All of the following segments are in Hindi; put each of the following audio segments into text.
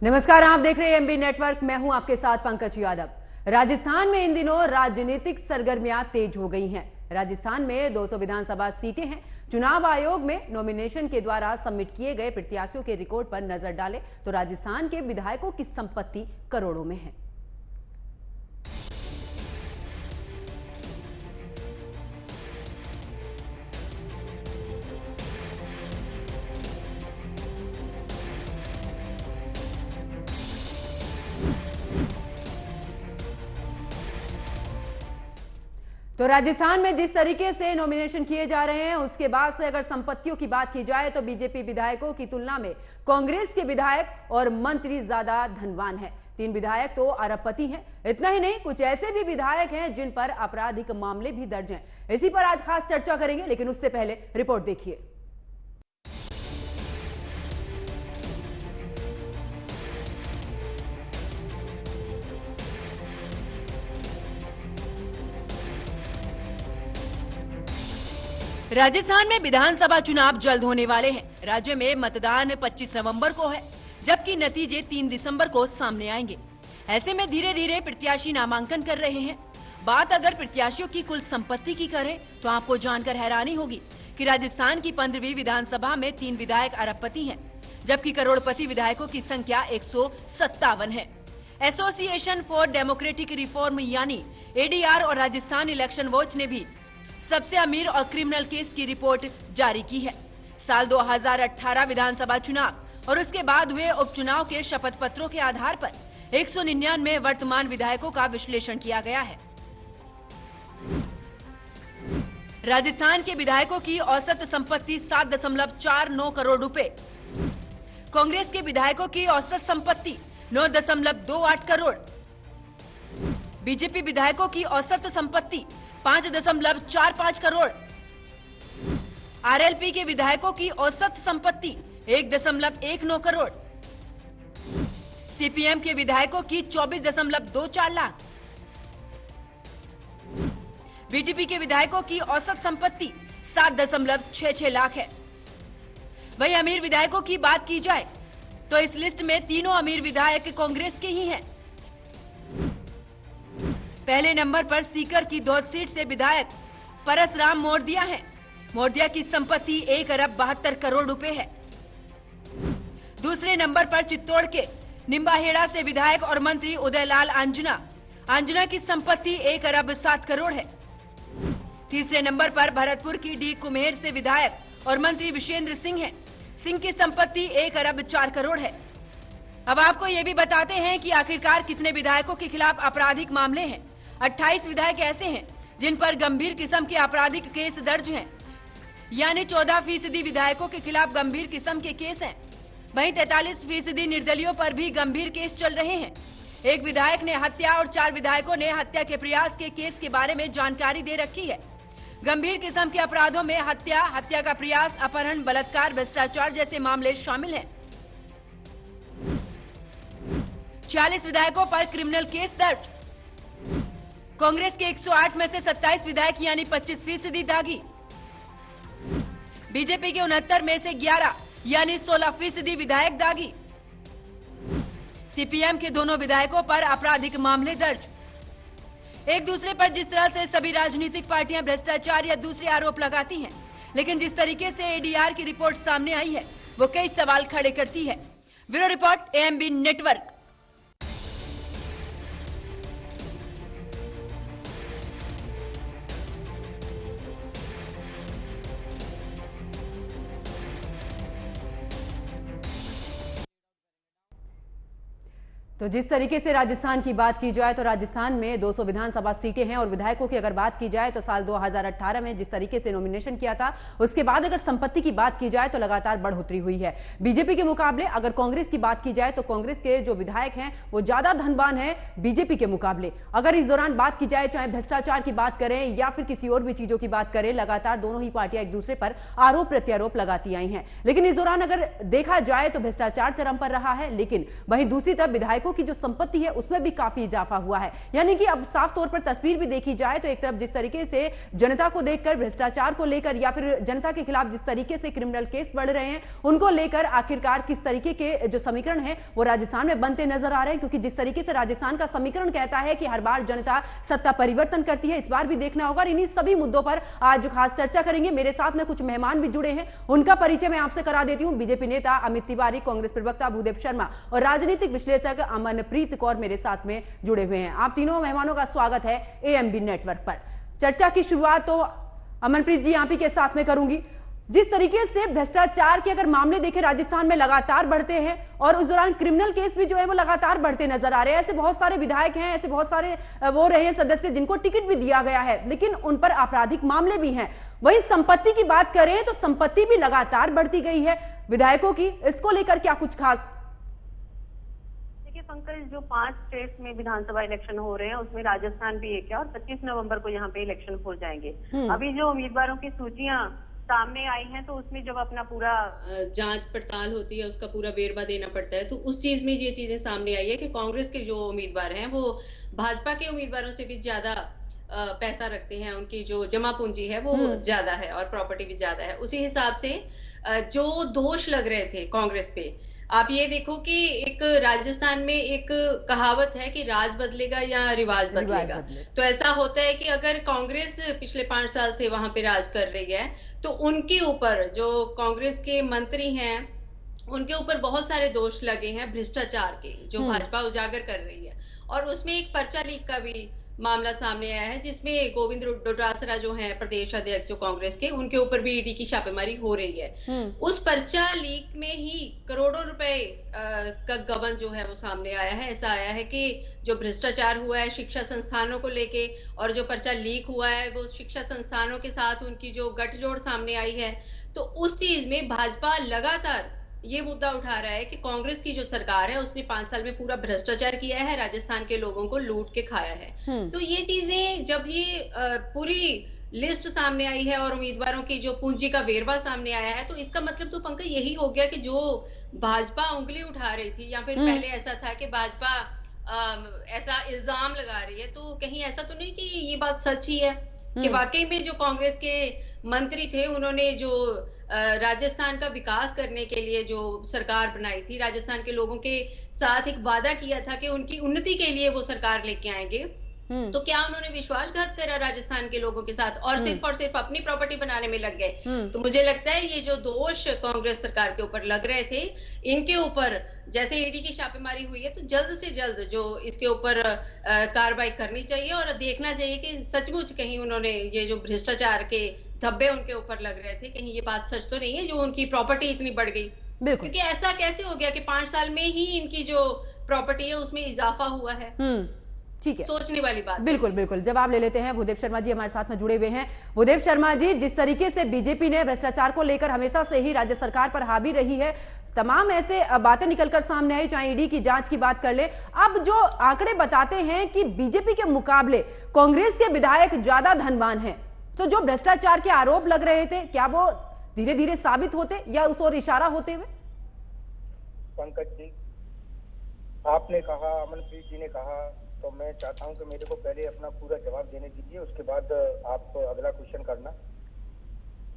नमस्कार, आप देख रहे हैं एमबी नेटवर्क। मैं हूं आपके साथ पंकज यादव। राजस्थान में इन दिनों राजनीतिक सरगर्मियां तेज हो गई हैं। राजस्थान में 200 विधानसभा सीटें हैं। चुनाव आयोग में नॉमिनेशन के द्वारा सबमिट किए गए प्रत्याशियों के रिकॉर्ड पर नजर डालें तो राजस्थान के विधायकों की संपत्ति करोड़ों में है। तो राजस्थान में जिस तरीके से नॉमिनेशन किए जा रहे हैं उसके बाद से अगर संपत्तियों की बात की जाए तो बीजेपी विधायकों की तुलना में कांग्रेस के विधायक और मंत्री ज्यादा धनवान हैं। 3 विधायक तो अरबपति हैं। इतना ही नहीं, कुछ ऐसे भी विधायक हैं जिन पर आपराधिक मामले भी दर्ज हैं। इसी पर आज खास चर्चा करेंगे, लेकिन उससे पहले रिपोर्ट देखिए। राजस्थान में विधानसभा चुनाव जल्द होने वाले हैं। राज्य में मतदान 25 नवंबर को है, जबकि नतीजे 3 दिसंबर को सामने आएंगे। ऐसे में धीरे धीरे प्रत्याशी नामांकन कर रहे हैं। बात अगर प्रत्याशियों की कुल संपत्ति की करें तो आपको जानकर हैरानी होगी कि राजस्थान की 15वीं विधानसभा में 3 विधायक अरबपति हैं, जबकि करोड़पति विधायकों की संख्या 157 है। एसोसिएशन फॉर डेमोक्रेटिक रिफॉर्म यानी एडीआर और राजस्थान इलेक्शन वॉच ने भी सबसे अमीर और क्रिमिनल केस की रिपोर्ट जारी की है। साल 2018 विधानसभा चुनाव और उसके बाद हुए उपचुनाव के शपथ पत्रों के आधार पर 199 वर्तमान विधायकों का विश्लेषण किया गया है। राजस्थान के विधायकों की औसत संपत्ति 7.49 करोड़ रुपए। कांग्रेस के विधायकों की औसत संपत्ति 9.28 करोड़। बीजेपी विधायकों की औसत संपत्ति 5.45 करोड़। आरएलपी के विधायकों की औसत संपत्ति 1.19 करोड़। सीपीएम के विधायकों की 24.24 लाख। बीटीपी के विधायकों की औसत संपत्ति 7.66 लाख है। वहीं अमीर विधायकों की बात की जाए तो इस लिस्ट में तीनों अमीर विधायक कांग्रेस के ही हैं। पहले नंबर पर सीकर की दौद सीट से विधायक परसराम मोरदिया हैं। मोरदिया की संपत्ति 1 अरब 72 करोड़ रुपए है। दूसरे नंबर पर चित्तौड़ के निम्बाहेड़ा से विधायक और मंत्री उदयलाल अंजुना की संपत्ति 1 अरब 7 करोड़ है। तीसरे नंबर पर भरतपुर की डी कुम्हेर से विधायक और मंत्री विशेंद्र सिंह हैं। सिंह की संपत्ति 1 अरब 4 करोड़ है। अब आपको ये भी बताते हैं कि आखिरकार कितने विधायकों के खिलाफ आपराधिक मामले हैं। 28 विधायक ऐसे हैं जिन पर गंभीर किस्म के आपराधिक केस दर्ज हैं, यानी 14% विधायकों के खिलाफ गंभीर किस्म के केस हैं। वहीं 43% निर्दलियों पर भी गंभीर केस चल रहे हैं। एक विधायक ने हत्या और 4 विधायकों ने हत्या के प्रयास के केस के बारे में जानकारी दे रखी है। गंभीर किस्म के अपराधों में हत्या का प्रयास, अपहरण, बलात्कार, भ्रष्टाचार जैसे मामले शामिल हैं। 40 विधायकों पर क्रिमिनल केस दर्ज। कांग्रेस के 108 में से 27 विधायक यानी 25% दागी। बीजेपी के 69 में से 11 यानी 16% विधायक दागी। सीपीएम के दोनों विधायकों पर आपराधिक मामले दर्ज। एक दूसरे पर जिस तरह से सभी राजनीतिक पार्टियां भ्रष्टाचार या दूसरे आरोप लगाती हैं, लेकिन जिस तरीके से एडीआर की रिपोर्ट सामने आई है वो कई सवाल खड़े करती है। Bureau report, AMB network. तो जिस तरीके से राजस्थान की बात की जाए तो राजस्थान में 200 विधानसभा सीटें हैं और विधायकों की अगर बात की जाए तो साल 2018 में जिस तरीके से नॉमिनेशन किया था उसके बाद अगर संपत्ति की बात की जाए तो लगातार बढ़ोतरी हुई है। बीजेपी के मुकाबले अगर कांग्रेस की बात की जाए तो कांग्रेस के जो विधायक हैं वो ज्यादा धनवान है बीजेपी के मुकाबले। अगर इस दौरान बात की जाए, चाहे भ्रष्टाचार की बात करें या फिर किसी और भी चीजों की बात करें, लगातार दोनों ही पार्टियां एक दूसरे पर आरोप प्रत्यारोप लगाती आई हैं। लेकिन इस दौरान अगर देखा जाए तो भ्रष्टाचार चरम पर रहा है, लेकिन वहीं दूसरी तरफ विधायकों विधायकों की जो संपत्ति है उसमें भी काफी इजाफा हुआ है। यानी कि अब साफ तौर पर तस्वीर भी देखी जाए तो एक तरफ जिस तरीके से जनता को देखकर, भ्रष्टाचार को लेकर या फिर जनता के खिलाफ जिस तरीके से क्रिमिनल केस बढ़ रहे हैं उनको लेकर आखिरकार किस तरीके के जो समीकरण है वो राजस्थान में बनते नजर आ रहे हैं। क्योंकि जिस तरीके से राजस्थान का समीकरण कहता है कि हर बार जनता सत्ता परिवर्तन करती है, इस बार भी देखना होगा। और इन्हीं सभी मुद्दों पर आज खास चर्चा करेंगे। मेरे साथ में कुछ मेहमान भी जुड़े हैं, उनका परिचय मैं आपसे करा देती हूं। बीजेपी नेता अमित तिवारी, कांग्रेस प्रवक्ता भूदेव शर्मा और राजनीतिक विश्लेषक अमनप्रीत कौर मेरे साथ में जुड़े हुए हैं। आप तीनों मेहमानों का स्वागत है एएमबी नेटवर्क पर। चर्चा की शुरुआत तो अमनप्रीत जी आप ही के साथ में करूंगी। जिस तरीके से भ्रष्टाचार के अगर मामले देखें राजस्थान में लगातार बढ़ते हैं और उस दौरान क्रिमिनल केस भी जो है वो लगातार बढ़ते नजर आ रहे हैं। ऐसे बहुत सारे विधायक हैं, ऐसे बहुत सारे वो रहे हैं सदस्य जिनको टिकट भी दिया गया है, लेकिन उन पर आपराधिक मामले भी हैं। वही संपत्ति की बात करें तो संपत्ति भी लगातार बढ़ती गई है विधायकों की। इसको लेकर क्या कुछ खास? पंकज, जो 5 स्टेट्स में विधानसभा इलेक्शन हो रहे हैं उसमें राजस्थान भी एक है और 25 नवंबर को यहाँ पे इलेक्शन हो जाएंगे। अभी जो उम्मीदवारों की सूचियां सामने आई हैं तो उसमें जब अपना पूरा जांच पड़ताल होती है, उसका पूरा वेरवा देना पड़ता है, तो उस चीज में ये चीजें सामने आई है कि कांग्रेस के जो उम्मीदवार हैं वो भाजपा के उम्मीदवारों से भी ज्यादा पैसा रखते हैं। उनकी जो जमा पूंजी है वो ज्यादा है और प्रॉपर्टी भी ज्यादा है। उसी हिसाब से जो दोष लग रहे थे कांग्रेस पे, आप ये देखो कि एक राजस्थान में एक कहावत है कि राज बदलेगा या रिवाज बदलेगा। तो ऐसा होता है कि अगर कांग्रेस पिछले 5 साल से वहां पे राज कर रही है तो उनके ऊपर जो कांग्रेस के मंत्री हैं उनके ऊपर बहुत सारे दोष लगे हैं भ्रष्टाचार के, जो भाजपा उजागर कर रही है। और उसमें एक पर्चा लीक का भी मामला सामने आया है जिसमें गोविंद डोटासरा जो है प्रदेश अध्यक्ष जो कांग्रेस के, उनके ऊपर भी ईडी की छापेमारी हो रही है। उस पर्चा लीक में ही करोड़ों रुपए का गबन जो है वो सामने आया है। ऐसा आया है कि जो भ्रष्टाचार हुआ है शिक्षा संस्थानों को लेके और जो पर्चा लीक हुआ है वो शिक्षा संस्थानों के साथ उनकी जो गठजोड़ सामने आई है, तो उस चीज में भाजपा लगातार ये मुद्दा उठा रहा है कि कांग्रेस की जो सरकार है उसने 5 साल में पूरा भ्रष्टाचार किया है, राजस्थान के लोगों को लूट के खाया है। तो ये चीजें जब ये पूरी लिस्ट सामने आई है और उम्मीदवारों की जो पूंजी का वेरवा सामने आया है, तो इसका मतलब तो पंकज यही हो गया कि जो भाजपा उंगली उठा रही थी या फिर पहले ऐसा था कि भाजपा ऐसा इल्जाम लगा रही है, तो कहीं ऐसा तो नहीं कि ये बात सच ही है कि वाकई में जो कांग्रेस के मंत्री थे उन्होंने जो राजस्थान का विकास करने के लिए जो सरकार बनाई थी, राजस्थान के लोगों के साथ एक वादा किया था कि उनकी उन्नति के लिए वो सरकार लेके आएंगे, तो क्या उन्होंने विश्वासघात करा राजस्थान के लोगों के साथ और सिर्फ अपनी प्रॉपर्टी बनाने में लग गए। तो मुझे लगता है ये जो दोष कांग्रेस सरकार के ऊपर लग रहे थे, इनके ऊपर जैसे ईडी की छापेमारी हुई है तो जल्द से जल्द जो इसके ऊपर कार्रवाई करनी चाहिए और देखना चाहिए कि सचमुच कहीं उन्होंने ये जो भ्रष्टाचार के धब्बे उनके ऊपर लग रहे थे, कहीं ये बात सच तो नहीं है जो उनकी प्रॉपर्टी इतनी बढ़ गई। क्योंकि ऐसा कैसे हो गया कि 5 साल में ही इनकी जो प्रॉपर्टी है उसमें इजाफा हुआ है। ठीक है, सोचने वाली बात। बिल्कुल बिल्कुल, जवाब ले लेते हैं। भूदेव शर्मा जी हमारे साथ में जुड़े हुए हैं। भूदेव शर्मा जी, जिस तरीके से बीजेपी ने भ्रष्टाचार को लेकर हमेशा से ही राज्य सरकार पर हावी रही है, तमाम ऐसे बातें निकलकर सामने आई, चाहे ईडी की जांच की बात कर ले, अब जो आंकड़े बताते हैं कि बीजेपी के मुकाबले कांग्रेस के विधायक ज्यादा धनवान हैं, तो जो भ्रष्टाचार के आरोप लग रहे थे क्या वो धीरे धीरे साबित होते या उस ओर इशारा होते हुए? पंकज जी, आपने कहा, अमनप्रीत जी ने कहा, तो मैं चाहता हूं कि मेरे को पहले अपना पूरा जवाब देने दीजिए, उसके बाद आप अगला क्वेश्चन करना।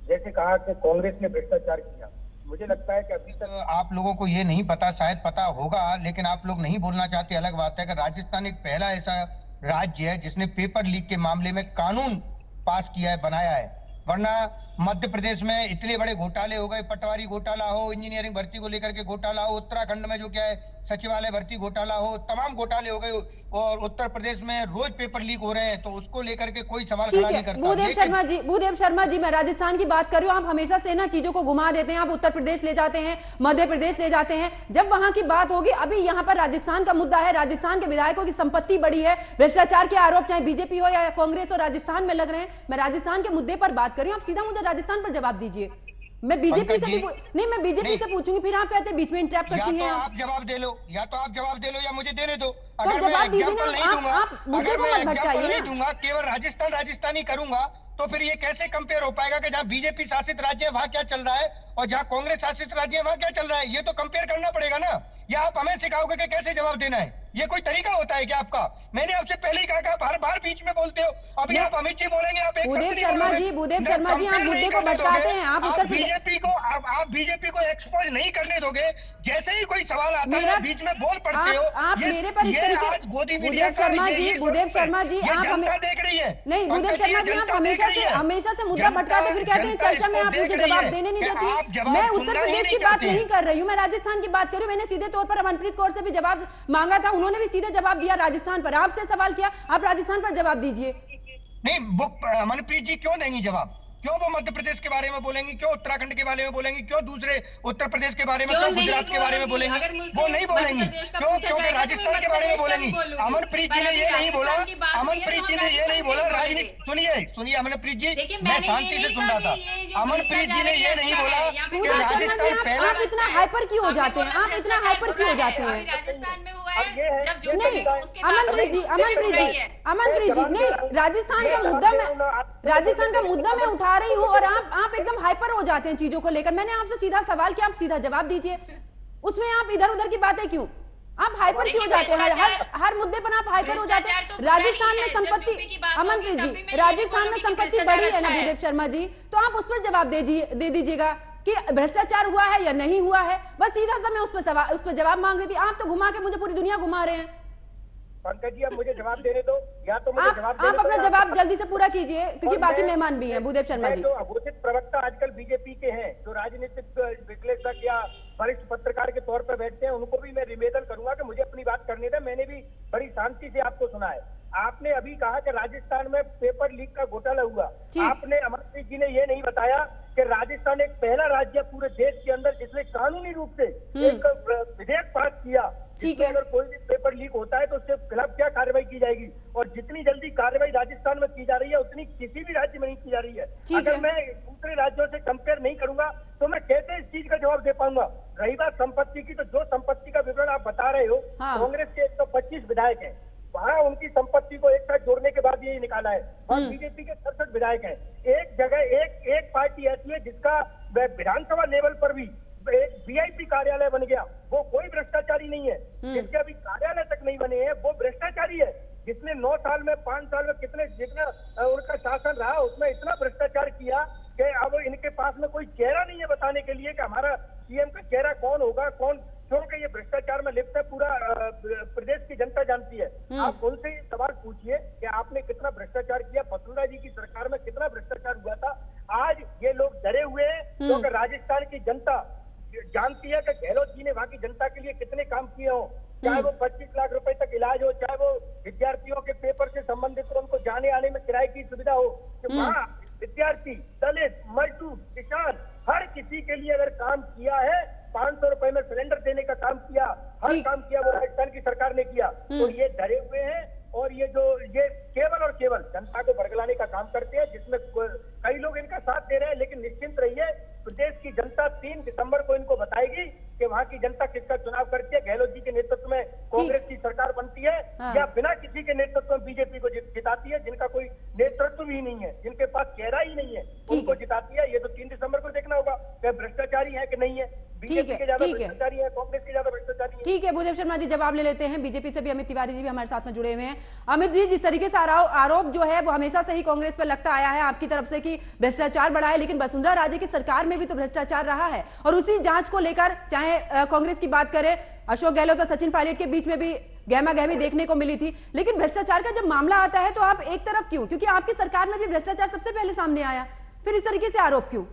जैसे कहा कि कांग्रेस ने भ्रष्टाचार किया, मुझे लगता है कि अभी तक आप लोगों को ये नहीं पता, शायद पता होगा लेकिन आप लोग नहीं बोलना चाहते, अलग बात है कि राजस्थान एक पहला ऐसा राज्य है जिसने पेपर लीक के मामले में कानून पास किया है, बनाया है। वरना मध्य प्रदेश में इतने बड़े घोटाले हो गए, पटवारी घोटाला हो, इंजीनियरिंग भर्ती को लेकर के घोटाला हो, उत्तराखंड में जो क्या है सचिवालय भर्ती घोटाला हो, तमाम घोटाले हो गए और उत्तर प्रदेश में रोज पेपर लीक हो रहे हैं, तो उसको लेकर के कोई सवाल खड़ा नहीं करता। भूदेव शर्मा जी, मैं राजस्थान की बात कर रही हूँ। आप हमेशा से ना चीजों को घुमा देते हैं, आप उत्तर प्रदेश ले जाते हैं, मध्य प्रदेश ले जाते हैं, जब वहां की बात होगी, अभी यहाँ पर राजस्थान का मुद्दा है। राजस्थान के विधायकों की संपत्ति बढ़ी है, भ्रष्टाचार के आरोप चाहे बीजेपी हो या कांग्रेस हो राजस्थान में लग रहे हैं। मैं राजस्थान के मुद्दे पर बात कर रही हूँ, आप सीधा मुझे राजस्थान पर जवाब दीजिए। मैं बीजेपी से भी नहीं, मैं बीजेपी से पूछूंगी, फिर आप कहते हैं बीच में इंटरप्ट करती हैं। आप जवाब दे लो, या तो आप जवाब दे लो या मुझे देने दो। तो जवाब दीजिए ना, आप मुद्दे को मत भटकाइए नहीं दूंगा, केवल राजस्थानी करूंगा, तो फिर ये कैसे कंपेयर हो पाएगा कि जहाँ बीजेपी शासित राज्य है वहाँ क्या चल रहा है और जहाँ कांग्रेस शासित राज्य है वहाँ क्या चल रहा है? ये तो कंपेयर करना पड़ेगा ना। या आप हमें सिखाओगे कि कैसे जवाब देना है? ये कोई तरीका होता है क्या आपका? मैंने आपसे पहले ही कहा कि आप हर बार बीच में बोलते हो। अभी आप अमित जी बोलेंगे, आप भूदेव शर्मा जी आप मुद्दे को भटकाते हैं। आप उत्तर बीजेपी को आप बीजेपी को एक्सपोज नहीं करने दोगे। जैसे ही कोई सवाल आता है बीच में बोल पड़ते हो। आप मेरे पर इस तरीके, भूदेव शर्मा जी आप हमें देख रही है नहीं, भूदेव शर्मा जी आप हमेशा से मुद्दा भटकाते, फिर कहते हैं चर्चा में आप मुझे जवाब देने नहीं देती। मैं उत्तर प्रदेश की बात नहीं कर रही हूँ, मैं राजस्थान की बात कर रही हूँ। मैंने सीधे तौर पर अमनप्रीत कौर से भी जवाब मांगा था, उन्होंने भी सीधे जवाब दिया राजस्थान पर। आपसे सवाल किया, आप राजस्थान पर जवाब दीजिए। नहीं, मनप्रीत जी क्यों देंगी जवाब? क्यों वो मध्य प्रदेश के बारे में बोलेंगी? क्यों उत्तराखंड के बारे में बोलेंगी? क्यों दूसरे उत्तर प्रदेश के बारे में, क्यों गुजरात के बारे में बोलेंगी? वो नहीं बोलेंगी। क्यों? क्योंकि राजस्थान के बारे में बोलेंगी। अमनप्रीत जी ने ये नहीं बोला, अमनप्रीत जी ने ये नहीं बोला राजनीति। सुनिए अमनप्रीत जी, मैं शांति से सुन रहा था। अमनप्रीत जी ने ये नहीं बोला। आप इतना हाइपर क्यों हो जाते हैं? आप इतना हाइपर क्यों हो जाते हैं? राजस्थान में हुआ है जब नहीं, अमनप्रीत जी नहीं, राजस्थान का मुद्दा मैं उठा रही हूँ और आप एकदम हाइपर हो जाते हैं चीजों को लेकर। मैंने आपसे सीधा सवाल किया, आप सीधा जवाब दीजिए। उसमें आप इधर उधर की बातें क्यों? आप हाइपर क्यों जाते हैं? हर मुद्दे पर आप हाइपर हो जाते हैं। राजस्थान में संपत्ति, अमनप्रीत जी, राजस्थान में संपत्ति बढ़ी है ना भूदेव शर्मा जी, तो आप उस पर जवाब दे दीजिएगा कि भ्रष्टाचार हुआ है या नहीं हुआ है। बस सीधा सा मैं उस पर जवाब मांग रही थी। आप तो घुमा के मुझे पूरी दुनिया घुमा रहे हैं। पंकज जी, अब मुझे जवाब देने दो, या तो मुझे जवाब आप अपना जवाब जल्दी से पूरा कीजिए, क्योंकि बाकी मेहमान भी हैं। भूदेव शर्मा जी, जो अघोषित प्रवक्ता आजकल बीजेपी के हैं, जो राजनीतिक विश्लेषक या वरिष्ठ पत्रकार के तौर पर बैठते हैं, उनको भी मैं निवेदन करूंगा कि मुझे अपनी बात करने दें। मैंने भी बड़ी शांति से आपको सुना है। आपने अभी कहा कि राजस्थान में पेपर लीक का घोटाला हुआ। आपने, अमरप्रीत जी ने ये नहीं बताया कि राजस्थान एक पहला राज्य पूरे देश के अंदर जिसने कानूनी रूप से एक विधेयक पास किया, जिसमें अगर कोई भी पेपर लीक होता है तो उसके खिलाफ क्या कार्रवाई की जाएगी। और जितनी जल्दी कार्रवाई राजस्थान में की जा रही है उतनी किसी भी राज्य में नहीं की जा रही है। अगर मैं दूसरे राज्यों से कंपेयर नहीं करूंगा तो मैं कैसे इस चीज का जवाब दे पाऊंगा। रही बात संपत्ति की, तो जो संपत्ति का विवरण आप बता रहे हो, कांग्रेस के 125 विधायक हैं, वहाँ उनकी संपत्ति को एक साथ जोड़ने के बाद ये निकाला है। और बीजेपी के 67 विधायक हैं। एक जगह एक पार्टी ऐसी है जिसका विधानसभा लेवल पर भी एक वीआईपी कार्यालय बन गया, वो कोई भ्रष्टाचारी नहीं है। जिसके अभी कार्यालय तक नहीं बने हैं वो भ्रष्टाचारी है। जिसने 9 साल में 5 साल में जितना उनका शासन रहा उसमें इतना भ्रष्टाचार किया कि अब इनके पास में कोई चेहरा नहीं है बताने के लिए कि हमारा सीएम का चेहरा कौन होगा, कौन, क्योंकि ये भ्रष्टाचार में लिप्त है, पूरा प्रदेश की जनता जानती है। आप उनसे ये सवाल पूछिए कि आपने कितना भ्रष्टाचार किया, वसुंधरा जी की सरकार में कितना भ्रष्टाचार हुआ था। आज ये लोग डरे हुए हैं क्योंकि राजस्थान की जनता जानती है कि गहलोत जी ने वहां की जनता के लिए कितने काम किए हो। चाहे वो 25 लाख रुपए तक इलाज हो, चाहे वो विद्यार्थियों के पेपर से संबंधित हो, उनको जाने आने में किराए की सुविधा हो, कि वहाँ विद्यार्थी, दलित, मजदूर, किसान, हर किसी के लिए अगर काम किया है। 500 रुपए में सिलेंडर देने का काम किया, हर काम किया वो राजस्थान की सरकार ने किया। तो ये डरे हुए हैं और ये केवल और केवल जनता को भड़कलाने का काम करते हैं, जिसमें कई लोग इनका साथ दे रहे हैं। लेकिन निश्चिंत रहिए, प्रदेश की जनता 3 दिसंबर को इनको बताएगी कि वहाँ की जनता किसका चुनाव करती है। गहलोत जी के नेतृत्व में कांग्रेस की सरकार बनती है या बिना किसी के नेतृत्व में बीजेपी को जिताती है, जिनका कोई नेतृत्व ही नहीं है, जिनके पास चेहरा ही नहीं है, उनको जिताती है। ये तो 3 दिसंबर को देखना होगा कि भ्रष्टाचारी है कि नहीं है। बीजेपी के ज्यादा भ्रष्टाचारी है, कांग्रेस के ज्यादा भ्रष्टाचारी है। ठीक है भूदेव शर्मा जी, जवाब ले लेते हैं। बीजेपी से भी अमित तिवारी जी भी हमारे साथ में जुड़े हुए हैं। अमित जी, जिस तरीके से आरोप जो है वो हमेशा से ही कांग्रेस पर लगता आया है आपकी तरफ से कि भ्रष्टाचार बढ़ा है, लेकिन वसुंधरा राजे की सरकार में भी तो भ्रष्टाचार रहा है। और उसी जांच को लेकर चाहे कांग्रेस की बात करें, अशोक गहलोत और सचिन पायलट के बीच में भी गहमा गहमी देखने को मिली थी। लेकिन भ्रष्टाचार का जब मामला आता है तो आप एक तरफ क्यों? क्योंकि आपकी सरकार में भी भ्रष्टाचार सबसे पहले सामने आया, फिर इस तरीके से आरोप क्यों?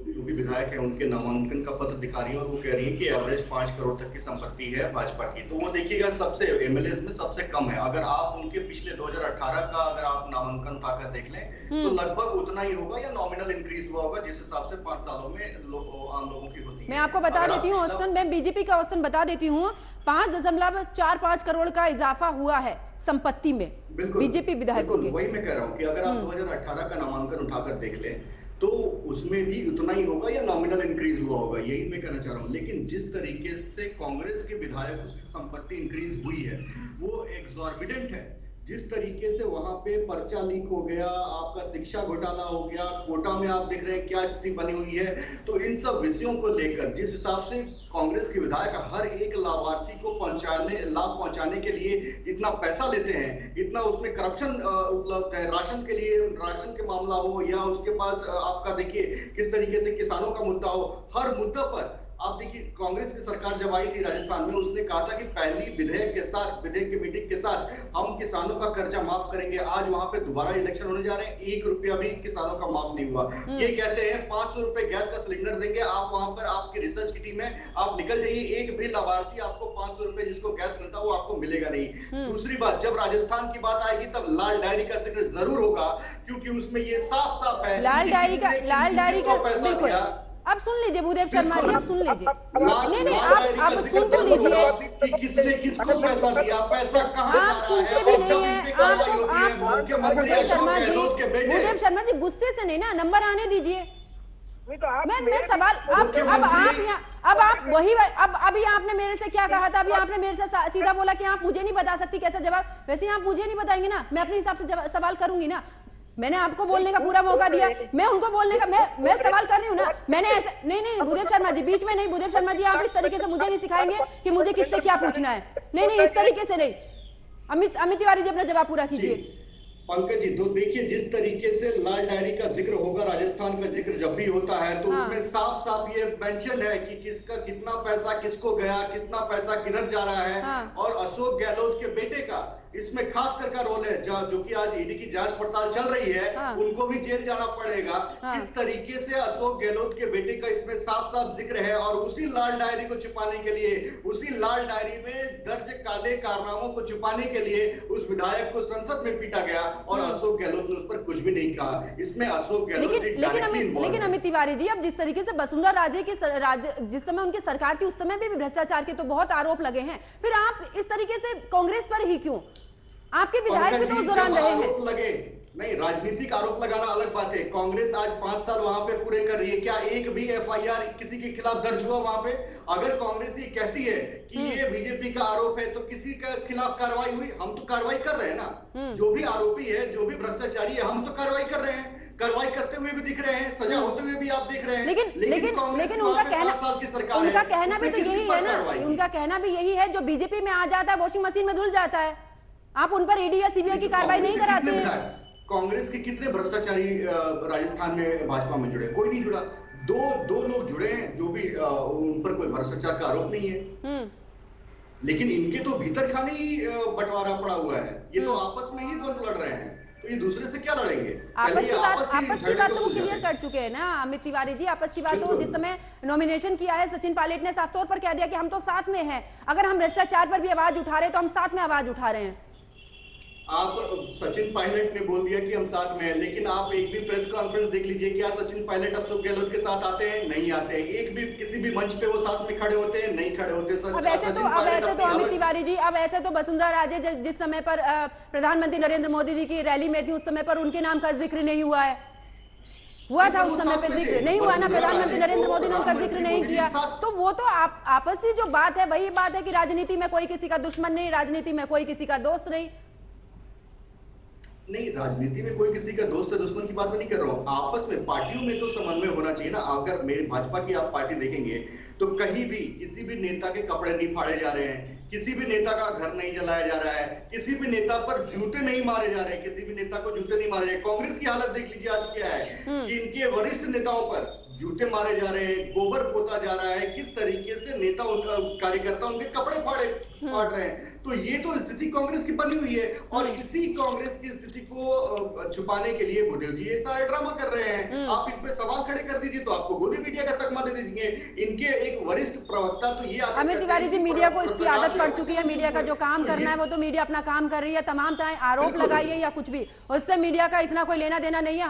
जो भी विधायक है उनके नामांकन का पत्र दिखा रही है और वो कह रही है कि एवरेज 5 करोड़ तक की संपत्ति है भाजपा की। तो वो देखिएगा सबसे एमएलए में सबसे कम है। अगर आप उनके पिछले 2018 का अगर आप नामांकन उठाकर देख लें तो लगभग उतना ही होगा या नॉमिनल इंक्रीज हुआ होगा जिस हिसाब से 5 सालों में आम लोगों की होती है। मैं आपको बता देती हूँ औसतन, मैं बीजेपी का औसतन बता देती हूँ, 5.45 करोड़ का इजाफा हुआ है संपत्ति में बीजेपी विधायकों के। वही मैं कह रहा हूँ कि अगर आप 2018 का नामांकन उठाकर देख लें तो उसमें भी उतना ही होगा या नॉमिनल इंक्रीज हुआ होगा, यही मैं कहना चाह रहा हूँ। लेकिन जिस तरीके से कांग्रेस के विधायकों की संपत्ति इंक्रीज हुई है वो एग्जॉर्बिडेंट है। जिस तरीके से वहां पे पर्चा लीक हो गया, आपका शिक्षा घोटाला हो गया, कोटा में आप देख रहे हैं क्या स्थिति बनी हुई है। तो इन सब विषयों को लेकर जिस हिसाब से कांग्रेस के विधायक हर एक लाभार्थी को लाभ पहुंचाने के लिए इतना पैसा लेते हैं, इतना उसमें करप्शन उपलब्ध है, राशन के लिए, राशन के मामला हो या उसके बाद आपका देखिए किस तरीके से किसानों का मुद्दा हो, हर मुद्दा पर आप देखिए कांग्रेस की सरकार जब आई थी राजस्थान में, उसने कहा था कि पहली विधेयक की मीटिंग के साथ हम किसानों का कर्जा माफ करेंगे। आज वहां पे दोबारा इलेक्शन होने जा रहे हैं, 1 रुपया भी किसानों का माफ नहीं हुआ। ये कहते हैं 500 रुपए गैस का सिलेंडर देंगे, आप वहां पर आपकी रिसर्च की टीम है, आप निकल जाइए, एक भी लाभार्थी आपको 500 रुपए जिसको गैस मिलता वो आपको मिलेगा नहीं। दूसरी बात, जब राजस्थान की बात आएगी तब लाल डायरी का जिक्र जरूर होगा, क्योंकि उसमें ये साफ साफ है लाल डायरी का बिल्कुल। अब सुन लीजिए भूदेव शर्मा जी, आप सुन लीजिए। नहीं आप सुन तो लीजिए कि किसने किसको पैसा दिया, पैसा कहां जा रहा है। आप सुनते भी नहीं है। आप भूदेव शर्मा जी गुस्से से नहीं ना, नंबर आने दीजिए। मैं सवाल अब आप वही अभी आपने मेरे से क्या कहा था? अभी आपने मेरे से सीधा बोला कि आप मुझे नहीं बता सकती कैसा जवाब, वैसे आप मुझे नहीं बताएंगे ना, मैं अपने हिसाब से सवाल करूंगी ना। मैंने आपको बोलने का पूरा मौका दिया, मैं उनको बोलने का मैं सवाल कर रही हूँ ना। मैंने ऐसे नहीं भूदेव शर्मा जी बीच में नहीं। भूदेव शर्मा जी आप इस तरीके से मुझे नहीं सिखाएंगे कि मुझे किससे क्या पूछना है। नहीं इस तरीके से नहीं। अमित तिवारी जी अपना जवाब पूरा कीजिए। पंकज जी, तो देखिए जिस तरीके से लाल डायरी का जिक्र होगा, राजस्थान का जिक्र जब भी होता है तो उसमें साफ साफ ये मेंशन है कि किसका कितना पैसा किसको गया, कितना पैसा किधर जा रहा है। और अशोक गहलोत के बेटे का इसमें खास कर का रोल है, जो कि आज ईडी की जांच पड़ताल चल रही है, उनको भी जेल जाना पड़ेगा। किस तरीके से अशोक गहलोत के बेटे का इसमें साफ साफ जिक्र है, और उसी लाल डायरी को छुपाने के लिए, उसी लाल डायरी में दर्ज काले कारनामों को छुपाने के लिए उस विधायक को संसद में पीटा गया और अशोक गहलोत ने उस पर कुछ भी नहीं कहा। इसमें अशोक गहलोत लेकिन अमित तिवारी जी, अब जिस तरीके से वसुंधरा राजे की जिस समय उनकी सरकार थी उस समय भी भ्रष्टाचार के तो बहुत आरोप लगे हैं, फिर आप इस तरीके से कांग्रेस पर ही क्यों? आपके विधायक भी तो उस दौरान रहे हैं। लगे नहीं, राजनीतिक आरोप लगाना अलग बात है। कांग्रेस आज 5 साल वहां पे पूरे कर रही है, क्या एक भी एफआईआर किसी के खिलाफ दर्ज हुआ वहां पे? अगर कांग्रेस ये कहती है कि ये बीजेपी का आरोप है तो किसी के खिलाफ कार्रवाई हुई? हम तो कार्रवाई कर रहे हैं ना। जो भी आरोपी है, जो भी भ्रष्टाचारी है, हम तो कार्रवाई कर रहे हैं, कार्रवाई करते हुए भी दिख रहे हैं, सजा होते हुए भी आप देख रहे हैं। लेकिन उनका कहना भी तो यही है ना, उनका कहना भी यही है, जो बीजेपी में आ जाता है वॉशिंग मशीन में धुल जाता है। आप उन पर ईडी या सीबीआई की कार्रवाई नहीं कराते हैं। कांग्रेस के कितने भ्रष्टाचारी राजस्थान में भाजपा में जुड़े? कोई नहीं जुड़ा। दो लोग जुड़े हैं जो भी उन पर कोई भ्रष्टाचार का आरोप नहीं है, लेकिन इनके तो भीतर खाने ही बंटवारा पड़ा हुआ है। ये तो आपस में ही द्वंद्व लड़ रहे हैं, तो ये दूसरे से क्या लड़ेंगे? आपस की बात तो वो क्लियर कर चुके हैं ना अमित तिवारी जी। आपस की बात तो जिस समय नॉमिनेशन किया है सचिन पायलट ने साफ तौर पर कह दिया कि हम तो साथ में हैं। अगर हम भ्रष्टाचार पर भी आवाज उठा रहे हैं तो हम साथ में आवाज उठा रहे हैं। आप सचिन पायलट ने बोल दिया कि हम साथ में हैं, लेकिन आप एक भी प्रेस कॉन्फ्रेंस देख लीजिए, क्या सचिन पायलट अशोक गहलोत के साथ आते हैं? नहीं आते। एक भी किसी भी मंच पे वो साथ में खड़े होते हैं? नहीं खड़े होते। अब ऐसे तो अमित तिवारी जी, अब ऐसे तो वसुंधरा राजे जिस समय पर प्रधानमंत्री नरेंद्र मोदी जी की रैली में थी उस समय पर उनके नाम का जिक्र नहीं हुआ है। हुआ था उस समय पे जिक्र नहीं हुआ ना, प्रधानमंत्री नरेंद्र मोदी ने उनका जिक्र नहीं किया। तो वो तो आपसी जो बात है वही बात है कि राजनीति में कोई किसी का दुश्मन नहीं, राजनीति में कोई किसी का दोस्त नहीं, राजनीति में कोई किसी का दोस्त है दुश्मन की बात मैं नहीं कर रहा हूँ। आपस में पार्टियों में तो समन्वय होना चाहिए ना। अगर मेरे भाजपा की आप पार्टी देखेंगे तो कहीं भी किसी भी नेता के कपड़े नहीं फाड़े जा रहे हैं, किसी भी नेता का घर नहीं जलाया जा रहा है, किसी भी नेता पर जूते नहीं मारे जा रहे हैं, किसी भी नेता को जूते नहीं मारे जा रहे। कांग्रेस की हालत देख लीजिए आज क्या है कि इनके वरिष्ठ नेताओं पर जूते मारे जा रहे हैं, गोबर पोता जा रहा है, किस तरीके से नेता कार्यकर्ता उनके कपड़े फाड़ रहे हैं। तो ये तो स्थिति कांग्रेस की बनी हुई है, और इसी कांग्रेस की स्थिति को छुपाने के लिए भूदेव जी ये सारे ड्रामा कर रहे हैं। आप इन पे सवाल खड़े कर दीजिए तो आपको गोदी मीडिया का तकमा दे दीजिए। इनके एक वरिष्ठ प्रवक्ता तो ये अमित तिवारी जी, मीडिया को इसकी आदत पड़ चुकी है। मीडिया का जो काम करना है वो तो मीडिया अपना काम कर रही है। तमाम चाहे आरोप लगाइए या कुछ भी, उससे मीडिया का इतना कोई लेना देना नहीं है।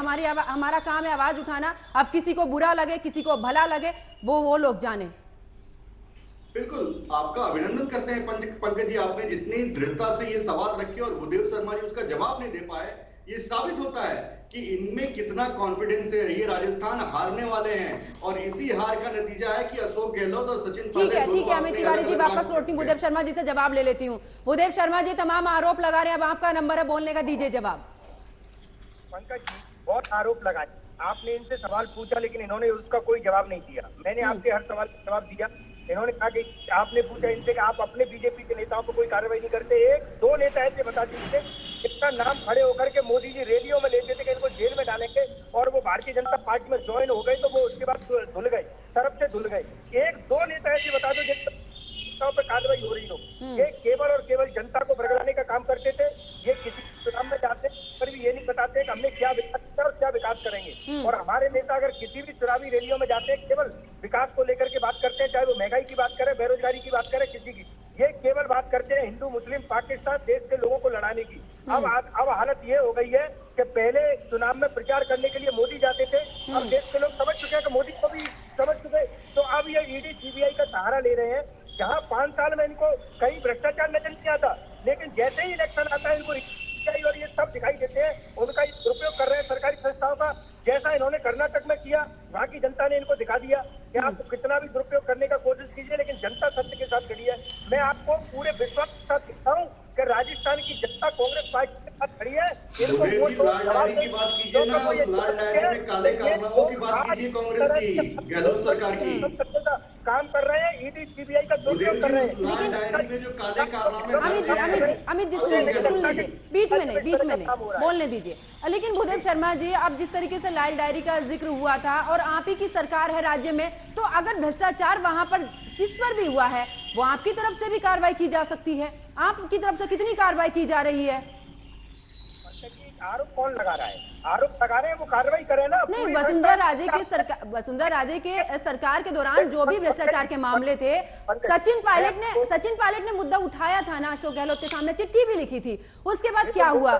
हमारा काम है आवाज उठाना। अब किसी को बुरा लगे, किसी को भला लगे, वो लोग जाने। बिल्कुल, आपका अभिनंदन करते हैं पंकज जी, आपने जितनी दृढ़ता से ये सवाल रखे और भूदेव शर्मा जी उसका जवाब नहीं दे पाए, ये साबित होता है कि इनमें कितना कॉन्फिडेंस है। ये राजस्थान हारने वाले हैं और इसी हार का नतीजा है कि अशोक गहलोत और सचिन पायलट। ठीक है अमित तिवारी जी, वापस लौटती हूँ भूदेव शर्मा जी से जवाब ले लेती हूँ। भूदेव शर्मा जी तमाम आरोप लगा रहे हैं, अब आपका नंबर है बोलने का, दीजिए जवाब। पंकज जी बहुत आरोप लगाए, आपने इनसे सवाल पूछा लेकिन इन्होंने उसका कोई जवाब नहीं दिया। मैंने आपके हर सवाल का जवाब दिया। इन्होंने कहा कि आपने पूछा इनसे कि आप अपने बीजेपी के नेताओं पर कोई कार्रवाई नहीं करते। एक दो नेता ऐसे बता दीजिए इतना नाम खड़े होकर के मोदी जी रेडियो में लेते थे कि इनको जेल में डालेंगे और वो भारतीय जनता पार्टी में ज्वाइन हो गए तो वो उसके बाद धुल गए, तरफ से धुल गए। एक दो नेता ऐसे बता दो जिन पर कार्रवाई हो रही हो। ये केवल और केवल जनता को भड़काने का काम करते थे। ये किसी चुनाव में जाते पर भी ये नहीं बताते कि हमने क्या विकास किया और क्या विकास करेंगे। और हमारे नेता अगर किसी भी चुनावी रैलियों में जाते हैं केवल विकास को लेकर के बात करते हैं, चाहे वो महंगाई की बात करें, बेरोजगारी की बात करें, किसी की। ये केवल बात करते हैं हिंदू मुस्लिम पाकिस्तान देश के लोगों को लड़ाने की। अब हालत ये हो गई है कि पहले चुनाव में प्रचार करने के लिए मोदी जाते थे, अब देश के लोग समझ चुके हैं कि मोदी को भी समझ चुके, तो अब ये ईडी सीबीआई का सहारा ले रहे हैं। जहां 5 साल में इनको कहीं भ्रष्टाचार नजर नहीं आता, लेकिन जैसे ही इलेक्शन आता है इनको और ये सब दिखाई देते हैं। उनका दुरुपयोग कर रहे हैं सरकारी संस्थाओं का, जैसा इन्होंने कर्नाटक में किया। वहां की जनता ने इनको दिखा दिया कि आप कितना भी दुरुपयोग करने का कोशिश कीजिए लेकिन जनता सत्य के साथ खड़ी है। मैं आपको पूरे विश्वास के साथ दिखता हूँ कि राजस्थान की जनता कांग्रेस पार्टी के साथ खड़ी है। लाल डायरी की बात कीजिए ना, उस लाल डायरी में काले कारनामों की बात कीजिए कांग्रेस की, गहलोत सरकार की काम कर रहे हैं, ईडी सीबीआई का दुरुपयोग कर रहे हैं। लाल डायरी में जो काले कारनामे अमित जी सुन लीजिए, बीच में नहीं बोलने दीजिए। लेकिन भूदेव शर्मा जी, अब जिस तरीके से लाल डायरी का जिक्र हुआ था और आप ही की सरकार है राज्य में, तो अगर भ्रष्टाचार वहां पर जिस पर भी हुआ है वो आपकी तरफ से भी कार्रवाई की जा सकती है। आपकी तरफ से कितनी कार्रवाई की जा रही है? आरोप कौन लगा रहा है? आरोप लगा रहे हैं वो कार्रवाई करे ना। नहीं, वसुंधरा राजे के सरकार के दौरान जो भी भ्रष्टाचार के मामले थे, सचिन पायलट ने मुद्दा उठाया था ना, अशोक गहलोत के सामने चिट्ठी भी लिखी थी। उसके बाद क्या हुआ?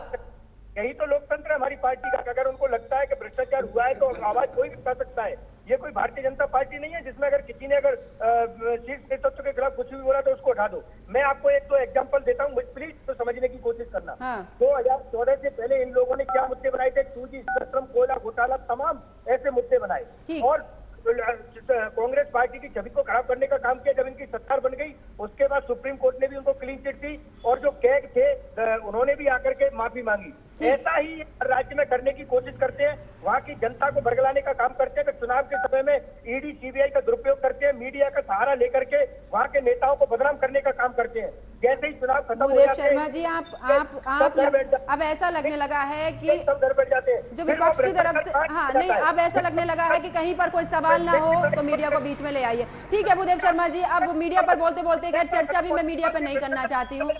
यही तो लोकतंत्र है हमारी पार्टी का। अगर उनको लगता है कि भ्रष्टाचार हुआ है तो आवाज कोई भी उठा सकता है। ये कोई भारतीय जनता पार्टी नहीं है जिसमें अगर किसी ने अगर शीर्ष नेतृत्व के खिलाफ कुछ भी बोला तो उसको उठा दो। मैं आपको एक तो एग्जांपल देता हूँ, प्लीज तो समझने की कोशिश करना। 2014 से पहले इन लोगों ने क्या मुद्दे बनाए थे? 2G स्पेक्ट्रम, कोयला घोटाला, तमाम ऐसे मुद्दे बनाए और कांग्रेस पार्टी की छवि को खराब करने का काम किया। जब इनकी सरकार बन गई उसके बाद सुप्रीम कोर्ट ने भी उनको क्लीन चिट दी और जो कैग थे उन्होंने भी आकर के माफी मांगी। ऐसा ही राज्य में करने की कोशिश करते हैं, वहाँ की जनता को बरगलाने का काम करते हैं। चुनाव के समय में ईडी सीबीआई का दुरुपयोग करते हैं, मीडिया का सहारा लेकर के वहाँ के नेताओं को बदनाम करने का काम करते हैं। जैसे ही चुनाव खत्म हो जाते हैं, शर्मा जी आप अब ऐसा लगने लगा है कि सब घर बैठ जाते हैं जो विपक्ष की तरफ से, हाँ नहीं, अब ऐसा लगने लगा है कि कहीं पर कोई सवाल ना हो तो मीडिया को बीच में ले आइए। ठीक है भूदेव शर्मा जी, अब मीडिया पर बोलते बोलते खैर चर्चा भी मैं मीडिया पर नहीं करना चाहती हूँ।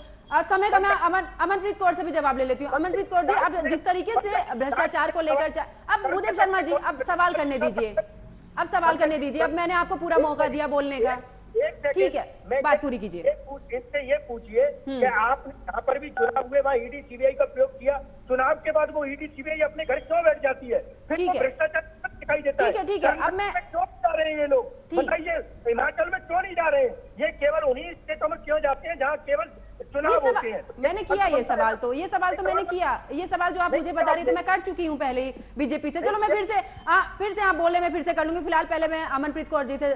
समय का मैं अमनप्रीत कौर से भी जवाब ले लेती हूँ। अमनप्रीत कौर जी, अब जिस तरीके से भ्रष्टाचार को लेकर, अब भूदेव शर्मा जी अब सवाल करने दीजिए, अब मैंने आपको पूरा मौका दिया बोलने का। ठीक है, बात पूरी कीजिए। इनसे ये पूछिए कि आपने जहाँ पर भी चुनाव हुए वहाँ ईडी सीबीआई का प्रयोग किया, चुनाव के बाद वो ईडी सीबीआई अपने घर क्यों बैठ जाती है? फिर भ्रष्टाचार दिखाई देता है। ठीक है, अब मैं क्यों जा रहे हैं ये लोग? बताइए, हिमाचल में क्यों नहीं जा रहे हैं? ये केवल उन्हीं स्टेटों में क्यों जाते हैं जहाँ केवल चुनाव होते हैं? मैंने किया ये सवाल तो मैंने किया। ये सवाल जो आप मुझे बता रही तो मैं कर चुकी हूँ पहले ही बीजेपी से। चलो मैं फिर से आप बोले, मैं फिर से कर लूंगी। फिलहाल पहले मैं अमनप्रीत कौर जी से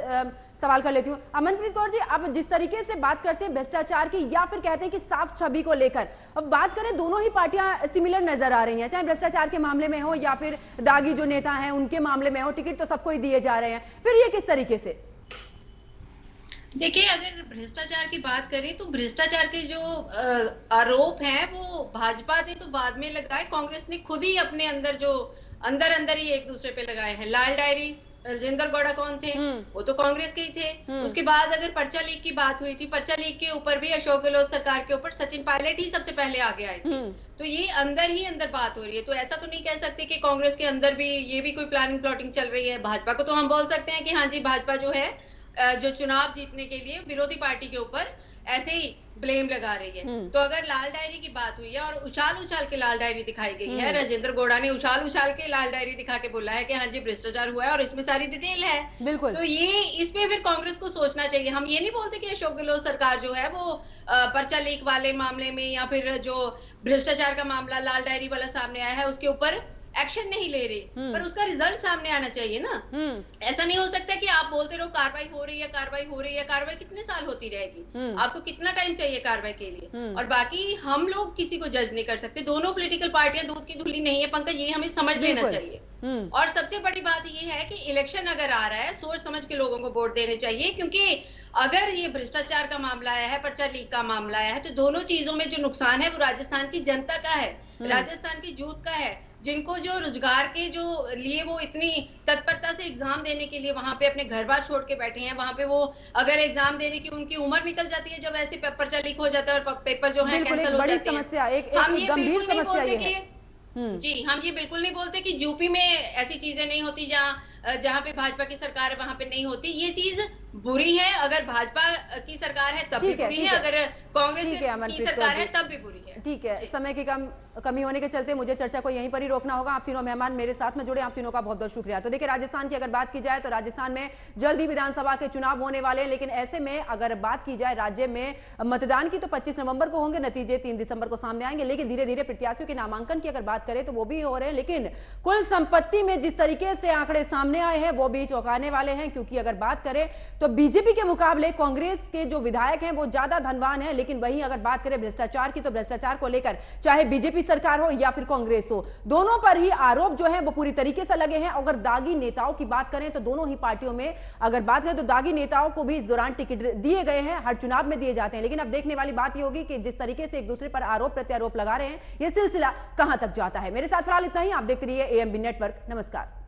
सवाल कर लेती हूँ। अमनप्रीत कौर जी, अब जिस तरीके से बात करते हैं भ्रष्टाचार की या फिर कहते हैं कि साफ छवि को लेकर, अब बात करें दोनों ही पार्टियां सिमिलर नजर आ रही हैं, चाहे भ्रष्टाचार के मामले में हो या फिर दागी जो नेता हैं उनके मामले में हो। टिकट तो सबको ही दिए जा रहे हैं, फिर ये किस तरीके से? देखिए, अगर भ्रष्टाचार की बात करें तो भ्रष्टाचार के जो आरोप हैं वो भाजपा ने तो बाद में लगाए, कांग्रेस ने खुद ही अपने अंदर जो अंदर ही एक दूसरे पे लगाए हैं। लाल डायरी, राजेंद्र गौड़ा कौन थे? वो तो कांग्रेस के ही थे। उसके बाद अगर पर्चा लीक की बात हुई थी, पर्चा लीक के ऊपर भी अशोक गहलोत सरकार के ऊपर सचिन पायलट ही सबसे पहले आगे आए थे। तो ये अंदर बात हो रही है। तो ऐसा तो नहीं कह सकते कि कांग्रेस के अंदर भी ये भी कोई प्लानिंग प्लॉटिंग चल रही है। भाजपा को तो हम बोल सकते हैं कि हाँ जी, भाजपा जो है जो चुनाव जीतने के लिए विरोधी पार्टी के ऊपर ऐसे ही ब्लेम लगा रही है। तो अगर लाल डायरी की बात हुई है और उछाल के लाल डायरी दिखाई गई है, राजेंद्र गौड़ा ने उछाल के लाल डायरी दिखा के बोला है कि हाँ जी भ्रष्टाचार हुआ है और इसमें सारी डिटेल है, बिल्कुल। तो ये इसमें फिर कांग्रेस को सोचना चाहिए। हम ये नहीं बोलते कि अशोक गहलोत सरकार जो है वो पर्चा लीक वाले मामले में या फिर जो भ्रष्टाचार का मामला लाल डायरी वाला सामने आया है उसके ऊपर एक्शन नहीं ले रही, पर उसका रिजल्ट सामने आना चाहिए ना। ऐसा नहीं हो सकता कि आप बोलते रहो कार्रवाई हो रही है, कार्रवाई हो रही है। कार्रवाई कितने साल होती रहेगी? आपको कितना टाइम चाहिए कार्रवाई के लिए? और बाकी हम लोग किसी को जज नहीं कर सकते। दोनों पॉलिटिकल पार्टियां दूध की धुली नहीं है पंकज, ये हमें समझ लेना चाहिए। और सबसे बड़ी बात ये है कि इलेक्शन अगर आ रहा है सोच समझ के लोगों को वोट देने चाहिए, क्योंकि अगर ये भ्रष्टाचार का मामला आया है, पर्चा लीक का मामला आया है, तो दोनों चीजों में जो नुकसान है वो राजस्थान की जनता का है, राजस्थान की यूथ का है, जिनको जो रोजगार के जो लिए वो इतनी तत्परता से एग्जाम देने के लिए वहां पे अपने घर बार छोड़ के बैठे हैं। वहां पे वो अगर एग्जाम देने की उनकी उम्र निकल जाती है जब ऐसे पेपर लीक हो जाता है और पेपर जो है कैंसिल हो जाते हैं। एक गंभीर समस्या ये है। जी, हम ये बिल्कुल नहीं बोलते कि यूपी में ऐसी चीजें नहीं होती, जहाँ पे भाजपा की सरकार है वहां पे नहीं होती। ये चीज बुरी है, अगर भाजपा की सरकार है तब भी बुरी है, अगर कांग्रेस की सरकार है तब भी बुरी है। ठीक है, समय की कमी होने के चलते मुझे चर्चा को यहीं पर ही रोकना होगा। आप तीनों मेहमान मेरे साथ में जुड़े, आप तीनों का बहुत बहुत शुक्रिया। तो देखिए, राजस्थान की अगर बात की जाए तो राजस्थान में जल्द ही विधानसभा के चुनाव होने वाले हैं, लेकिन ऐसे में अगर बात की जाए राज्य में मतदान की तो 25 नवंबर को होंगे, नतीजे 3 दिसंबर को सामने आएंगे। लेकिन धीरे धीरे प्रत्याशियों के नामांकन की अगर बात करें तो वो भी हो रहे हैं, लेकिन कुल संपत्ति में जिस तरीके से आंकड़े सामने आए हैं वो भी चौंकाने वाले हैं। क्योंकि अगर बात करें तो बीजेपी के मुकाबले कांग्रेस के जो विधायक हैं वो ज्यादा धनवान हैं, लेकिन वहीं अगर बात करें भ्रष्टाचार की तो भ्रष्टाचार को लेकर चाहे बीजेपी सरकार हो या फिर कांग्रेस हो, दोनों पर ही आरोप जो है वो पूरी तरीके से लगे हैं। अगर दागी नेताओं की बात करें तो दोनों ही पार्टियों में अगर बात करें तो दागी नेताओं को भी इस दौरान टिकट दिए गए हैं, हर चुनाव में दिए जाते हैं। लेकिन अब देखने वाली बात यह होगी कि जिस तरीके से एक दूसरे पर आरोप प्रत्यारोप लगा रहे हैं, यह सिलसिला कहां तक जाता है। मेरे साथ फिलहाल इतना ही। आप देखते रहिए एएमबी नेटवर्क। नमस्कार।